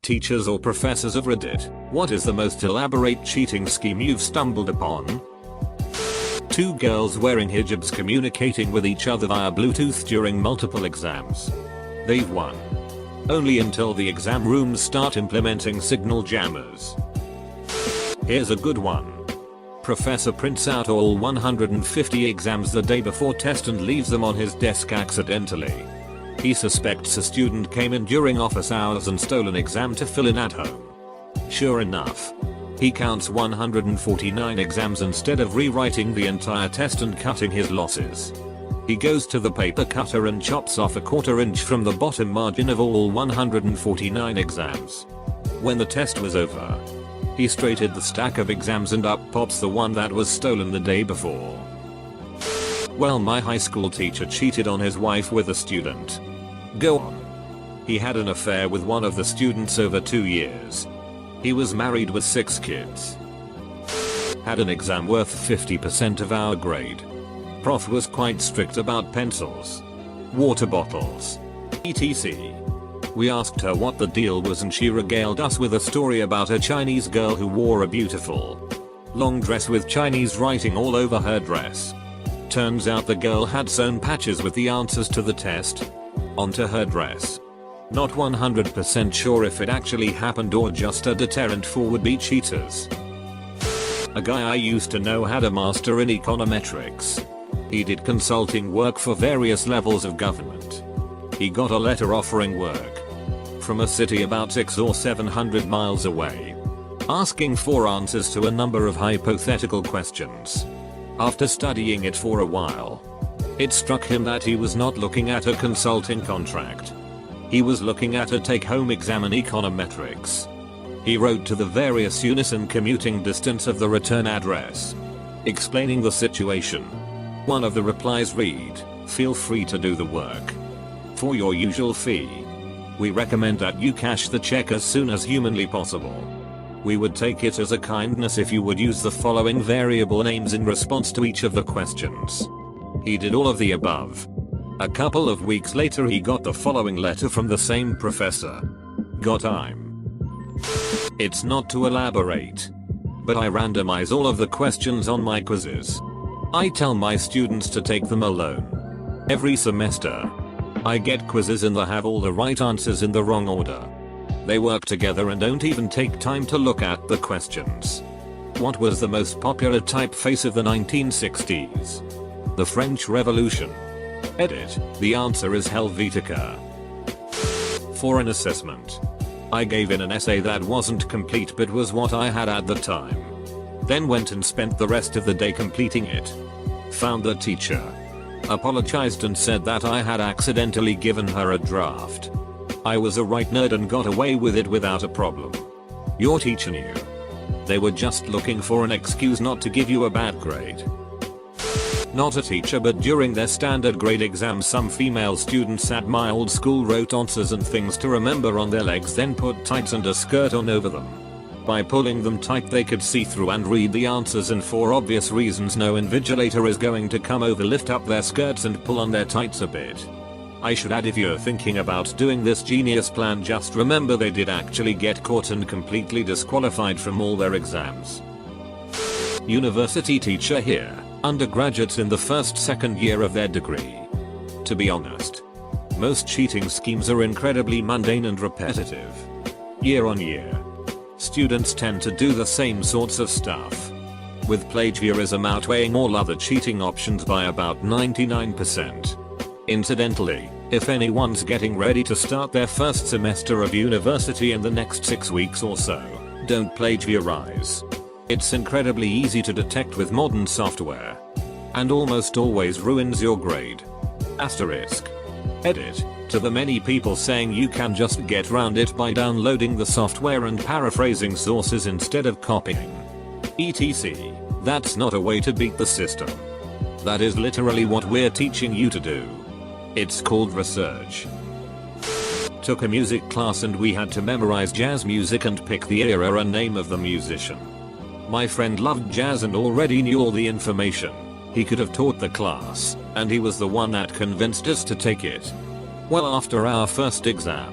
Teachers or professors of Reddit, what is the most elaborate cheating scheme you've stumbled upon? 2 girls wearing hijabs communicating with each other via Bluetooth during multiple exams. They've won. Only until the exam rooms start implementing signal jammers. Here's a good one. Professor prints out all 150 exams the day before test and leaves them on his desk accidentally. He suspects a student came in during office hours and stole an exam to fill in at home. Sure enough, he counts 149 exams instead of rewriting the entire test and cutting his losses. He goes to the paper cutter and chops off a 1/4 inch from the bottom margin of all 149 exams. When the test was over, he straightened the stack of exams and up pops the one that was stolen the day before. Well, my high school teacher cheated on his wife with a student. Go on. He had an affair with one of the students over 2 years. He was married with 6 kids. Had an exam worth 50% of our grade. Prof was quite strict about pencils, water bottles, etc. We asked her what the deal was and she regaled us with a story about a Chinese girl who wore a beautiful long dress with Chinese writing all over her dress. Turns out the girl had sewn patches with the answers to the test onto her dress. Not 100% sure if it actually happened or just a deterrent for would-be cheaters. A guy I used to know had a master in econometrics. He did consulting work for various levels of government. He got a letter offering work from a city about 600 or 700 miles away, asking for answers to a number of hypothetical questions. After studying it for a while, it struck him that he was not looking at a consulting contract. He was looking at a take-home exam in econometrics. He wrote to the various units and commuting distance of the return address, explaining the situation. One of the replies read, "Feel free to do the work. For your usual fee, we recommend that you cash the check as soon as humanly possible. We would take it as a kindness if you would use the following variable names in response to each of the questions." He did all of the above. A couple of weeks later he got the following letter from the same professor. Got time. It's not to elaborate, but I randomize all of the questions on my quizzes. I tell my students to take them alone. Every semester, I get quizzes and they have all the right answers in the wrong order. They work together and don't even take time to look at the questions. What was the most popular typeface of the 1960s? The French Revolution. Edit. The answer is Helvetica. For an assessment, I gave in an essay that wasn't complete but was what I had at the time. Then went and spent the rest of the day completing it. Found the teacher. Apologized and said that I had accidentally given her a draft. I was a right nerd and got away with it without a problem. Your teacher knew. They were just looking for an excuse not to give you a bad grade. Not a teacher, but during their standard grade exam some female students at my old school wrote answers and things to remember on their legs, then put tights and a skirt on over them. By pulling them tight they could see through and read the answers, and for obvious reasons no invigilator is going to come over, lift up their skirts and pull on their tights a bit. I should add, if you're thinking about doing this genius plan, just remember they did actually get caught and completely disqualified from all their exams. University teacher here. Undergraduates in the second year of their degree. To be honest, most cheating schemes are incredibly mundane and repetitive. Year on year, students tend to do the same sorts of stuff, with plagiarism outweighing all other cheating options by about 99%. Incidentally, if anyone's getting ready to start their first semester of university in the next 6 weeks or so, don't plagiarize. It's incredibly easy to detect with modern software, and almost always ruins your grade. Asterisk. Edit. To the many people saying you can just get around it by downloading the software and paraphrasing sources instead of copying, etc. That's not a way to beat the system. That is literally what we're teaching you to do. It's called research. Took a music class and we had to memorize jazz music and pick the era and name of the musician. My friend loved jazz and already knew all the information. He could have taught the class, and he was the one that convinced us to take it. Well, after our first exam,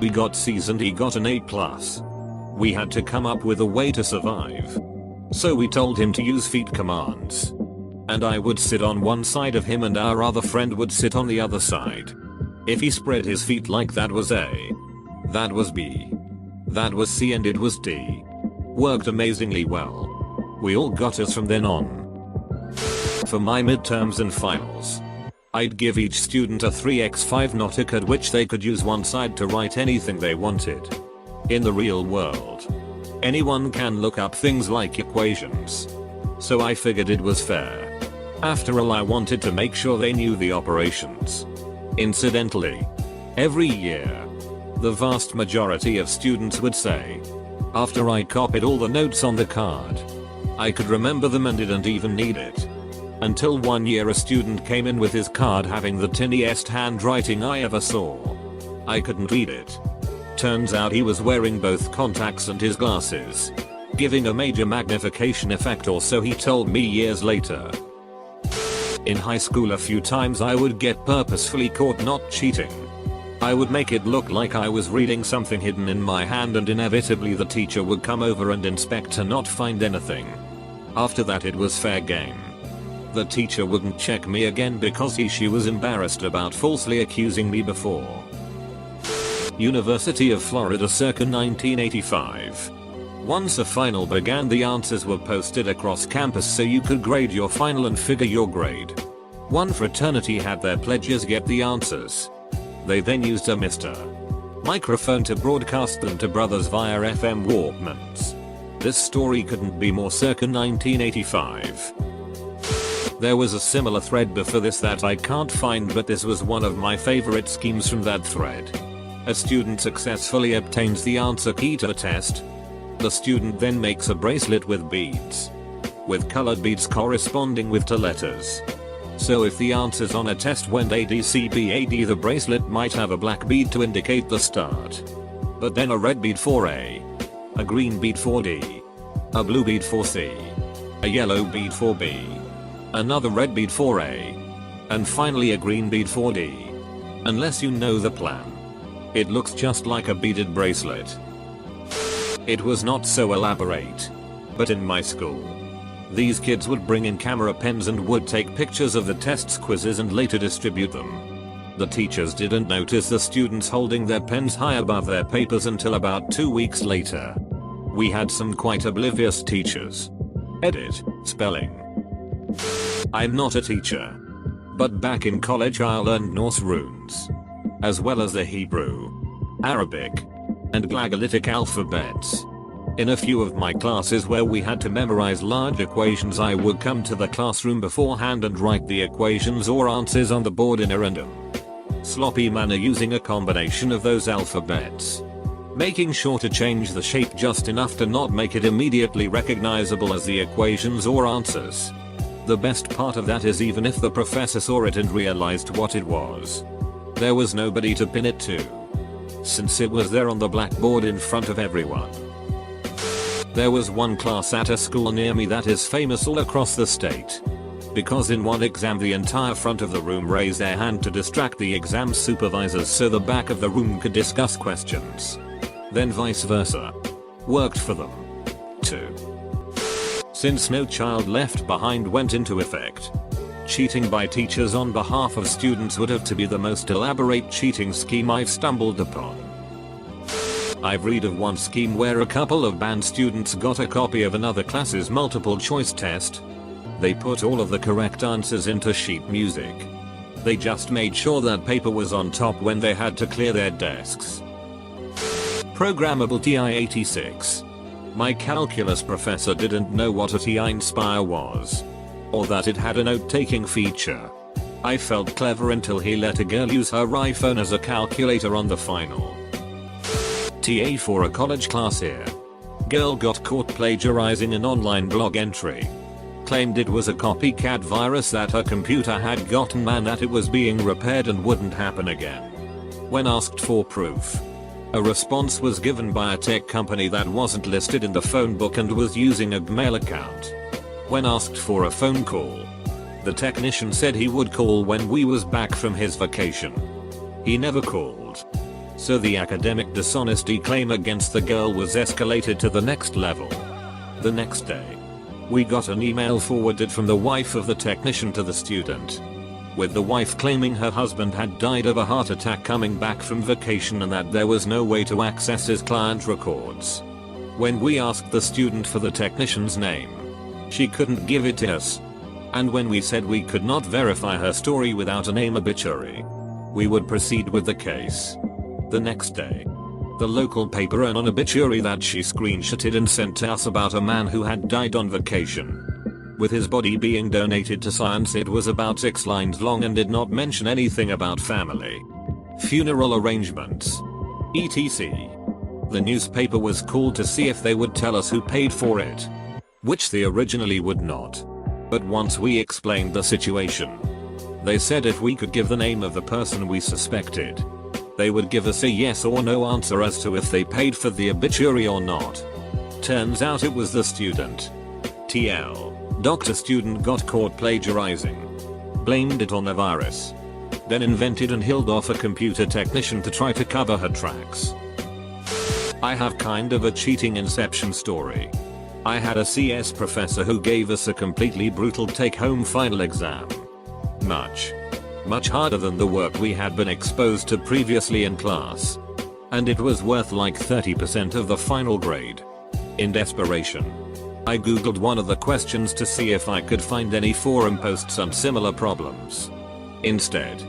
We got C's and he got an A+. We had to come up with a way to survive. So we told him to use feet commands. And I would sit on one side of him and our other friend would sit on the other side. If he spread his feet like that was A. That was B. That was C and it was D. Worked amazingly well. We all got A's from then on. For my midterms and finals, I'd give each student a 3x5 note which they could use one side to write anything they wanted. In the real world, anyone can look up things like equations. So I figured it was fair. After all, I wanted to make sure they knew the operations. Incidentally, every year, the vast majority of students would say, after I copied all the notes on the card, I could remember them and didn't even need it. Until one year a student came in with his card having the tiniest handwriting I ever saw. I couldn't read it. Turns out he was wearing both contacts and his glasses, giving a major magnification effect, or so he told me years later. In high school a few times I would get purposefully caught not cheating. I would make it look like I was reading something hidden in my hand and inevitably the teacher would come over and inspect to not find anything. After that it was fair game. The teacher wouldn't check me again because she was embarrassed about falsely accusing me before. University of Florida circa 1985. Once a final began, the answers were posted across campus so you could grade your final and figure your grade. One fraternity had their pledges get the answers. They then used a Mr. microphone to broadcast them to brothers via FM Walkmans. This story couldn't be more circa 1985. There was a similar thread before this that I can't find, but this was one of my favorite schemes from that thread. A student successfully obtains the answer key to a test. The student then makes a bracelet with beads, with colored beads corresponding with to letters. So if the answers on a test went ADCBAD, the bracelet might have a black bead to indicate the start, but then a red bead for A, a green bead for D, a blue bead for C, a yellow bead for B, another red bead for A, and finally a green bead for D. Unless you know the plan, it looks just like a beaded bracelet. It was not so elaborate, but in my school, these kids would bring in camera pens and would take pictures of the tests, quizzes and later distribute them. The teachers didn't notice the students holding their pens high above their papers until about 2 weeks later. We had some quite oblivious teachers. Edit, spelling. I'm not a teacher, but back in college I learned Norse runes, as well as the Hebrew, Arabic, and Glagolitic alphabets. In a few of my classes where we had to memorize large equations, I would come to the classroom beforehand and write the equations or answers on the board in a random, sloppy manner using a combination of those alphabets, making sure to change the shape just enough to not make it immediately recognizable as the equations or answers. The best part of that is even if the professor saw it and realized what it was, there was nobody to pin it to, since it was there on the blackboard in front of everyone. There was one class at a school near me that is famous all across the state, because in one exam the entire front of the room raised their hand to distract the exam supervisors so the back of the room could discuss questions. Then vice versa. Worked for them, too. Since No Child Left Behind went into effect, cheating by teachers on behalf of students would have to be the most elaborate cheating scheme I've stumbled upon. I've read of one scheme where a couple of band students got a copy of another class's multiple choice test. They put all of the correct answers into sheet music. They just made sure that paper was on top when they had to clear their desks. Programmable TI-86. My calculus professor didn't know what a TI-Inspire was, or that it had a note-taking feature. I felt clever until he let a girl use her iPhone as a calculator on the final. TA for a college class here. Girl got caught plagiarizing an online blog entry. Claimed it was a copycat virus that her computer had gotten and that it was being repaired and wouldn't happen again. When asked for proof, a response was given by a tech company that wasn't listed in the phone book and was using a Gmail account. When asked for a phone call, the technician said he would call when we was back from his vacation. He never called. So the academic dishonesty claim against the girl was escalated to the next level. The next day, we got an email forwarded from the wife of the technician to the student, with the wife claiming her husband had died of a heart attack coming back from vacation and that there was no way to access his client records. When we asked the student for the technician's name, she couldn't give it to us. And when we said we could not verify her story without a name obituary, we would proceed with the case. The next day, the local paper ran an obituary that she screenshotted and sent to us about a man who had died on vacation, with his body being donated to science. It was about 6 lines long and did not mention anything about family, funeral arrangements, etc. The newspaper was called to see if they would tell us who paid for it, which they originally would not. But once we explained the situation, they said if we could give the name of the person we suspected, they would give us a yes or no answer as to if they paid for the obituary or not. Turns out it was the student. TL. Doctor student got caught plagiarizing. Blamed it on the virus. Then invented and held off a computer technician to try to cover her tracks. I have kind of a cheating inception story. I had a CS professor who gave us a completely brutal take-home final exam. Much harder than the work we had been exposed to previously in class. And it was worth like 30% of the final grade. In desperation, I googled one of the questions to see if I could find any forum posts on similar problems. Instead,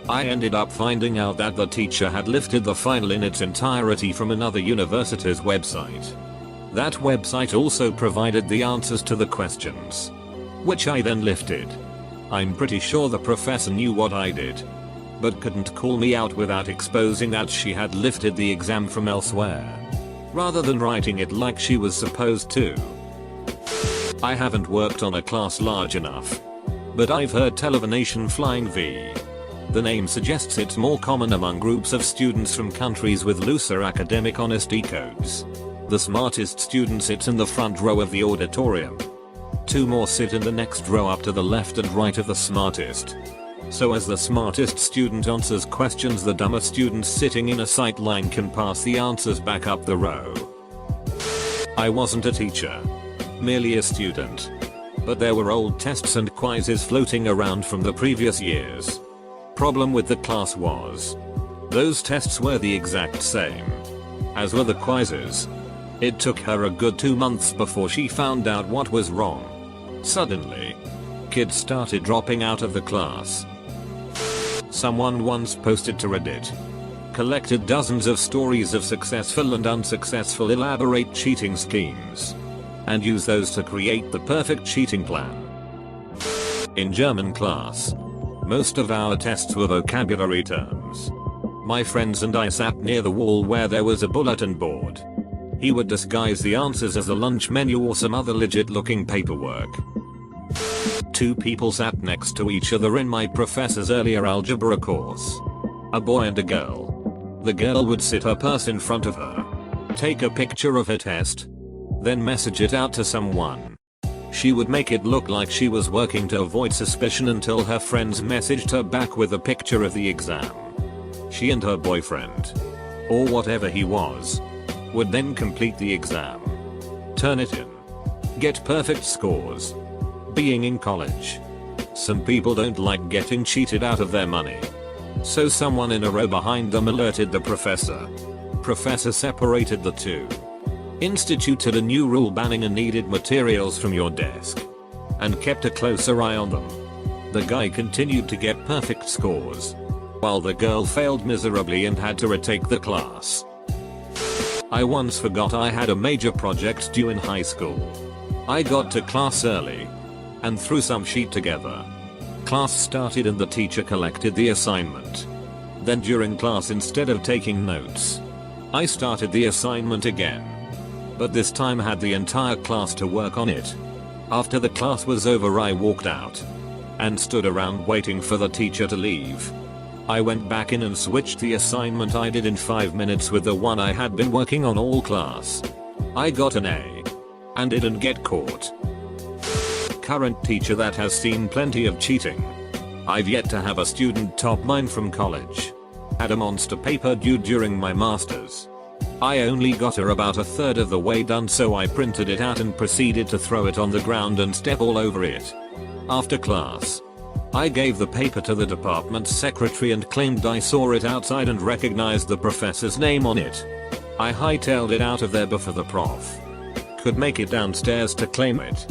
I ended up finding out that the teacher had lifted the final in its entirety from another university's website. That website also provided the answers to the questions, which I then lifted. I'm pretty sure the professor knew what I did, but couldn't call me out without exposing that she had lifted the exam from elsewhere, rather than writing it like she was supposed to. I haven't worked on a class large enough, but I've heard Televination Flying V. The name suggests it's more common among groups of students from countries with looser academic honesty codes. The smartest student sits in the front row of the auditorium. 2 more sit in the next row up to the left and right of the smartest. So as the smartest student answers questions, the dumber students sitting in a sight line can pass the answers back up the row. I wasn't a teacher, merely a student. But there were old tests and quizzes floating around from the previous years. Problem with the class was, those tests were the exact same as were the quizzes. It took her a good 2 months before she found out what was wrong. Suddenly, kids started dropping out of the class. Someone once posted to Reddit, collected dozens of stories of successful and unsuccessful elaborate cheating schemes, and used those to create the perfect cheating plan. In German class, most of our tests were vocabulary terms. My friends and I sat near the wall where there was a bulletin board. He would disguise the answers as a lunch menu or some other legit looking paperwork. 2 people sat next to each other in my professor's earlier algebra course. A boy and a girl. The girl would sit her purse in front of her, take a picture of her test, then message it out to someone. She would make it look like she was working to avoid suspicion until her friends messaged her back with a picture of the exam. She and her boyfriend, or whatever he was, would then complete the exam, turn it in, get perfect scores. Being in college, some people don't like getting cheated out of their money. So someone in a row behind them alerted the professor. Professor separated the 2. Instituted a new rule banning unneeded materials from your desk, and kept a closer eye on them. The guy continued to get perfect scores, while the girl failed miserably and had to retake the class. I once forgot I had a major project due in high school. I got to class early and threw some sheet together. Class started and the teacher collected the assignment. Then during class, instead of taking notes, I started the assignment again. But this time had the entire class to work on it. After the class was over, I walked out and stood around waiting for the teacher to leave. I went back in and switched the assignment I did in 5 minutes with the one I had been working on all class. I got an A and didn't get caught. Current teacher that has seen plenty of cheating. I've yet to have a student top mine from college. Had a monster paper due during my masters. I only got her about a third of the way done, so I printed it out and proceeded to throw it on the ground and step all over it. After class, I gave the paper to the department secretary and claimed I saw it outside and recognized the professor's name on it. I hightailed it out of there before the prof could make it downstairs to claim it.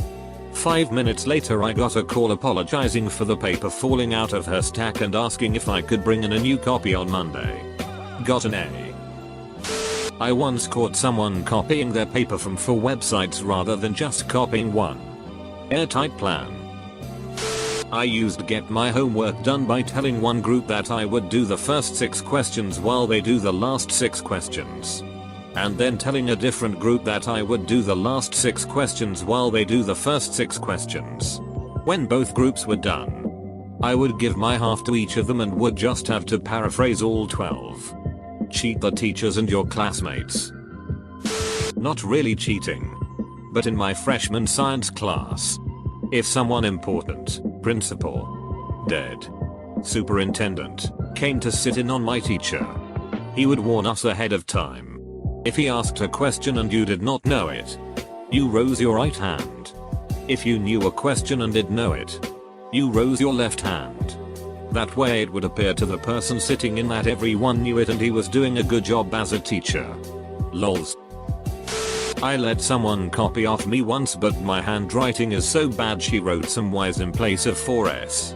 5 minutes later I got a call apologizing for the paper falling out of her stack and asking if I could bring in a new copy on Monday. Got an A. I once caught someone copying their paper from 4 websites rather than just copying one. Airtight plan. I used to get my homework done by telling one group that I would do the first 6 questions while they do the last 6 questions. And then telling a different group that I would do the last 6 questions while they do the first 6 questions. When both groups were done, I would give my half to each of them and would just have to paraphrase all 12. Cheat the teachers and your classmates. Not really cheating. But in my freshman science class, if someone important, principal, dead, superintendent, came to sit in on my teacher, he would warn us ahead of time. If he asked a question and you did not know it, you rose your right hand. If you knew a question and did know it, you rose your left hand. That way it would appear to the person sitting in that everyone knew it and he was doing a good job as a teacher. Lols. I let someone copy off me once, but my handwriting is so bad she wrote some Y's in place of 4's.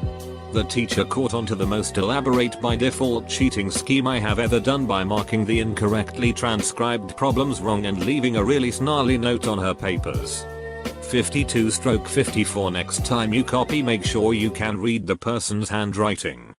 The teacher caught on to the most elaborate by default cheating scheme I have ever done by marking the incorrectly transcribed problems wrong and leaving a really snarly note on her papers. 52/54. Next time you copy, make sure you can read the person's handwriting.